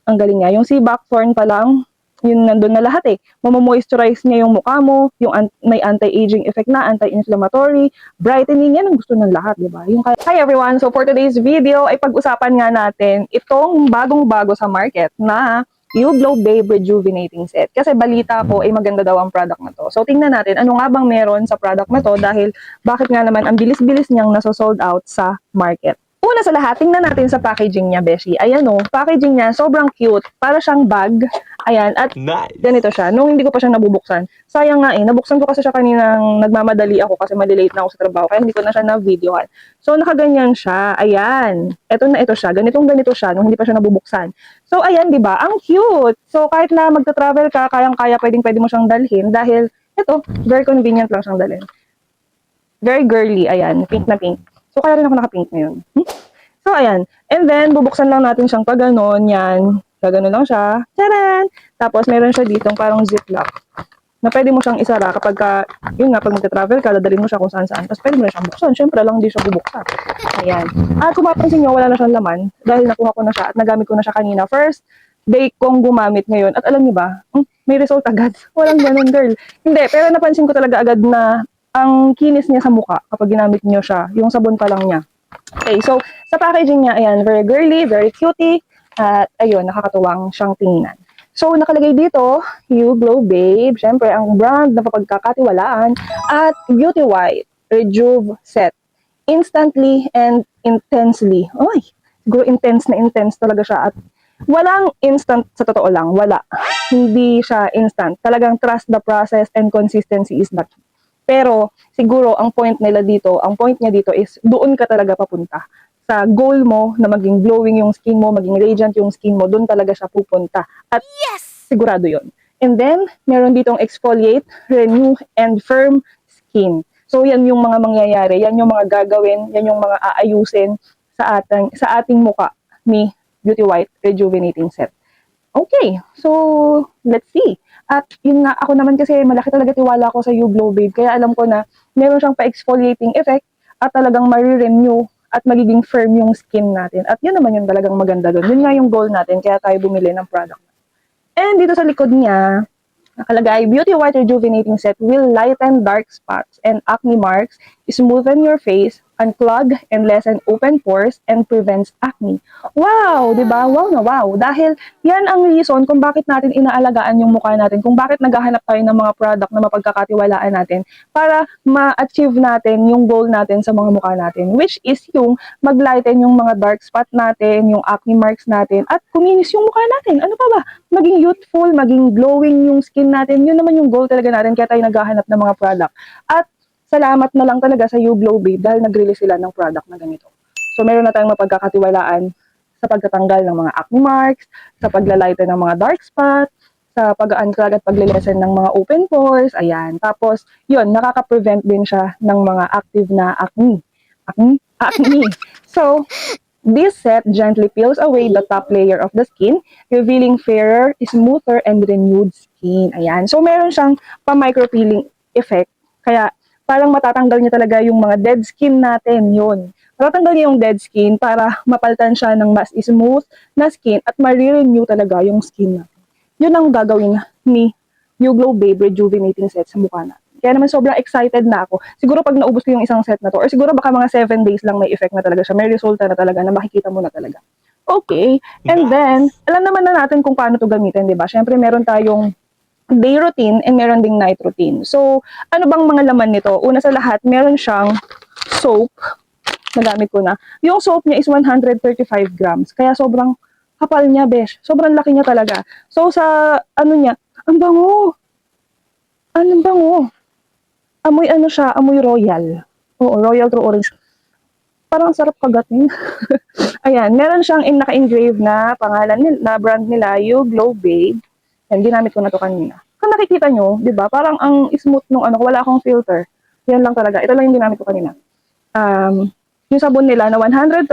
Ang galing niya. Yung sea buckthorn pa lang, yun nandun na lahat eh. Mamomoisturize niya yung mukha mo, may anti-aging effect na, anti-inflammatory, brightening, yan ang gusto ng lahat, di ba? Hi everyone! So for today's video ay pag-usapan nga natin itong bagong-bago sa market na You Glow Babe Rejuvenating Set. Kasi balita ko ay maganda daw ang product na to. So tingnan natin ano nga bang meron sa product na to dahil bakit nga naman ang bilis-bilis niyang nasosold out sa market. Una sa lahat, tingnan natin sa packaging niya, Beshi. Ayan o, packaging niya, sobrang cute. Para siyang bag. Ayan, at Nice. ganito siya. Nung hindi ko pa siya nabubuksan. Sayang nga eh, nabuksan ko kasi siya kaninang nagmamadali ako kasi malilate na ako sa trabaho. Kaya hindi ko na siya na-videohan. So, nakaganyan siya. Ayan. Ito na ito siya. Ganito siya nung hindi pa siya nabubuksan. So, ayan, di ba? Ang cute. So, kahit na magta-travel ka, kayang-kaya, pwede mo siyang dalhin dahil ito, very convenient lang siyang dalhin. Very girly. Ayan, pink na pink. So, kaya rin ako naka-pink ngayon. So, ayan. And then, bubuksan lang natin siyang pag ganon. Yan. Gagano lang siya. Charan! Tapos, meron siya ditong parang ziplock na pwede mo siyang isara kapag ka, yun nga, pag magta-travel ka, dadalhin mo siya kung saan-saan. Tapos, pwede mo na siyang buksan. Siyempre lang, di siya bubuksan. Ayan. At kung mapansin nyo, wala na siyang laman dahil nakuha ko na siya at nagamit ko na siya kanina. First day kong gumamit ngayon. At alam niyo ba, may result agad. Walang ganun, girl. Hindi, pero napansin ko talaga agad na ang kinis niya sa mukha kapag ginamit niyo siya. Yung sabon pa lang niya. Okay, so sa packaging niya, ayan, very girly, very cutie, at ayun, nakakatuwang siyang tingnan. So nakalagay dito, You Glow Babe, syempre ang brand na papagkakatiwalaan, at Beauty White Rejuve Set. Instantly and intensely. Ay, siguro intense na intense talaga siya at walang instant sa totoo lang, wala. Hindi siya instant. Talagang trust the process and consistency is the key. Pero siguro ang point niya dito is doon ka talaga papunta. Sa goal mo na maging glowing yung skin mo, maging radiant yung skin mo, doon talaga siya pupunta. At yes! Sigurado yon. And then, meron ditong exfoliate, renew, and firm skin. So yan yung mga mangyayari, yan yung mga gagawin, yan yung mga aayusin sa ating muka ni Beauty White Rejuvenating Set. Okay, so let's see. At yun nga, ako naman kasi malaki talaga tiwala ko sa You Glow Babe. Kaya alam ko na meron siyang pa-exfoliating effect at talagang marirenew at magiging firm yung skin natin. At yun naman yung talagang maganda doon. Yun nga yung goal natin, kaya tayo bumili ng product. And dito sa likod niya, nakalagay, Beauty White Rejuvenating Set will lighten dark spots and acne marks, smoothen your face, unclog and lessen open pores, and prevents acne. Wow! Diba? Wow na wow. Dahil yan ang reason kung bakit natin inaalagaan yung mukha natin, kung bakit naghahanap tayo ng mga product na mapagkakatiwalaan natin para ma-achieve natin yung goal natin sa mga mukha natin, which is yung mag-lighten yung mga dark spot natin, yung acne marks natin, at kuminis yung mukha natin. Ano pa ba? Maging youthful, maging glowing yung skin natin. Yun naman yung goal talaga natin kaya tayo naghahanap ng mga product. At salamat na lang talaga sa You Glow Babe dahil nag-release sila ng product na ganito. So meron na tayong mapagkakatiwalaan sa pagtatanggal ng mga acne marks, sa paglalighten ng mga dark spot, sa pag-unclog at paglilesen ng mga open pores, ayan. Tapos, yun, nakaka-prevent din siya ng mga active na acne. Acne. So, this set gently peels away the top layer of the skin, revealing fairer, smoother, and renewed skin. Ayan. So, meron siyang pa-micropeeling effect. Kaya, parang matatanggal niya talaga yung mga dead skin natin, yun. Matatanggal niya yung dead skin para mapalitan siya ng mas smooth na skin at ma-renew talaga yung skin natin. Yun ang gagawin ni You Glow Babe Rejuvenating Set sa mukha natin. Kaya naman sobrang excited na ako. Siguro pag naubos ko yung isang set na to, or siguro baka mga 7 days lang may effect na talaga siya, may resulta na talaga na makikita mo na talaga. Okay, and then, alam naman na natin kung paano to gamitin, di ba? Siyempre meron tayong day routine and meron ding night routine. So, ano bang mga laman nito? Una sa lahat, meron siyang soap. Nagamit ko na. Yung soap niya is 135 grams. Kaya sobrang kapal niya, besh. Sobrang laki niya talaga. So, sa ano niya, ang bango. Ang bango. Amoy ano siya, amoy royal. Oo, royal true orange. Parang sarap kagatin. Ayan, meron siyang naka-engrave na pangalan na brand nila, You Glow Babe. Yan, ginamit ko na to kanina. Kung nakikita nyo, di ba, parang ang smooth nung ano, wala akong filter. Yan lang talaga. Ito lang yung ginamit ko kanina. Yung sabon nila na 135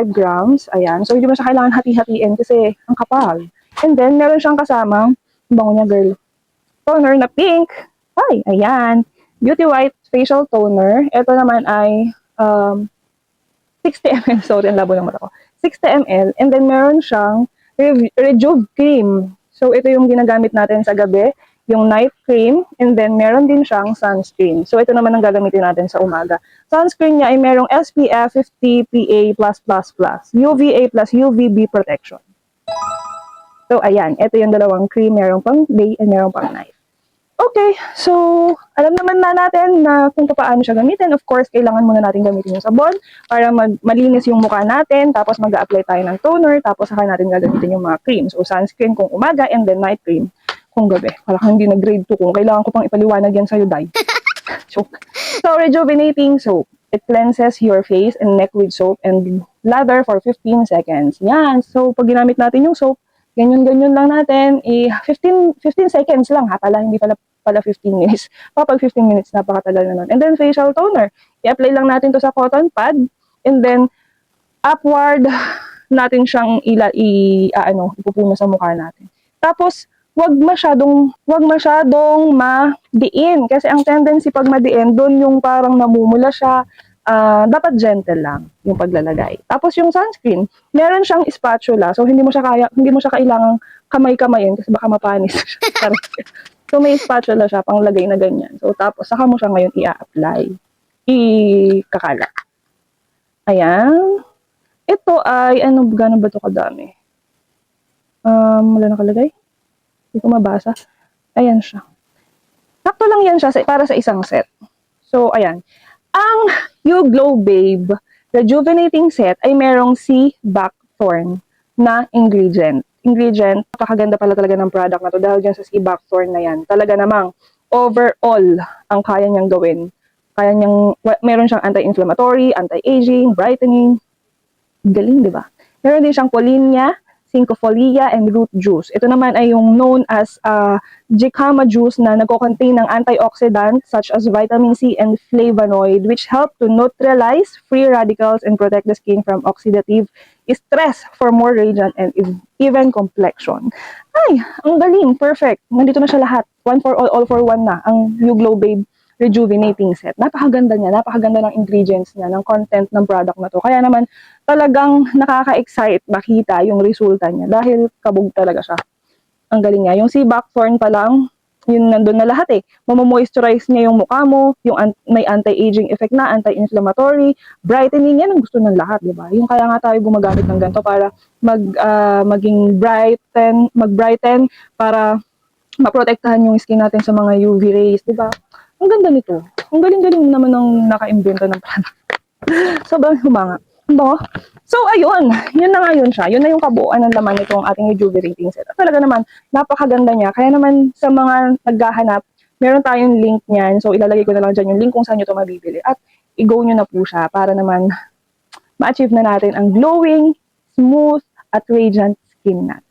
grams, ayan. So, hindi mo siya kailangan hati-hatiin kasi ang kapal. And then, meron siyang kasamang, bango niya, girl, toner na pink. Ay, ayan. Beauty White Facial Toner. Ito naman ay 60 ml. Sorry, ang labo ng mata ko. 60 ml. And then, meron siyang Rejuve Cream. So, ito yung ginagamit natin sa gabi, yung night cream, and then meron din siyang sunscreen. So, ito naman ang gagamitin natin sa umaga. Sunscreen niya ay merong SPF 50 PA+++, UVA plus UVB protection. So, ayan. Ito yung dalawang cream. Merong pang day and merong pang night. Okay, so alam naman na natin na kung paano siya gamitin. Of course, kailangan muna natin gamitin yung sabon para malinis yung mukha natin, tapos mag-a-apply tayo ng toner, tapos saka natin gagamitin yung mga cream. So, sunscreen kung umaga and then night cream kung gabi. Parang hindi na grade 2 kung kailangan ko pang ipaliwanag yan sa'yo, Day. So, rejuvenating soap. It cleanses your face and neck with soap and lather for 15 seconds. Yan. So, pag ginamit natin yung soap, ganyan-ganyan lang natin. 15 seconds lang ha. Hindi pala 15 minutes. Kapag 15 minutes, napakatagal na nun. And then, facial toner. I-apply lang natin to sa cotton pad. And then, upward natin siyang ipupuno sa mukha natin. Tapos, wag masyadong madiin. Kasi ang tendency pag madiin, doon yung parang namumula siya. Dapat gentle lang yung paglalagay. Tapos yung sunscreen, meron siyang spatula. So hindi mo siya kailangang kamay-kamayin kasi baka mapanis. So may spatula siya panglagay na ganyan. So tapos saka mo siya ngayon i-apply. Ikakalat. Ayan. Ito ay gaano ba 'to kadami? Wala nakalagay. Hindi ko mabasa. Ayan siya. Sakto lang yan siya para sa isang set. So ayan. Ang You Glow Babe Rejuvenating Set ay merong sea buckthorn na ingredient. Napakaganda pala talaga ng product na to dahil dyan sa sea buckthorn na yan. Talaga namang overall ang kaya niyang gawin. Meron siyang anti-inflammatory, anti-aging, brightening. Galing, di ba? Meron din siyang polinia, cinquefolia, and root juice. Ito naman ay yung known as jicama juice na nagko-contain ng antioxidants such as vitamin C and flavonoid which help to neutralize free radicals and protect the skin from oxidative stress for more radiant and even complexion. Ay, ang galing. Perfect. Nandito na siya lahat. One for all for one na. Ang You Glow Babe Rejuvenating Set. Napakaganda niya. Napakaganda ng ingredients niya, ng content ng product na to. Kaya naman, talagang nakaka-excite makita yung resulta niya dahil kabog talaga siya. Ang galing niya. Yung sea buckthorn pa lang, yun nandun na lahat eh. Mamomoisturize niya yung mukha mo, may anti-aging effect na, anti-inflammatory, brightening, yan ang gusto ng lahat, di ba? Yung kaya nga tayo gumagamit ng ganito para maging mag-brighten, para maprotektahan yung skin natin sa mga UV rays, di ba? Ang ganda nito. Ang galing-galing naman ng naka-invento ng product. Sobrang humanga. No? So, ayun. Yun na nga yun siya. Yun na yung kabuuan ng laman nitong ating rejuvenating set. At talaga naman, napakaganda niya. Kaya naman sa mga naghahanap, meron tayong link niyan. So, ilalagay ko na lang dyan yung link kung saan nyo ito mabibili. At i-go nyo na po siya para naman ma-achieve na natin ang glowing, smooth, at radiant skin natin.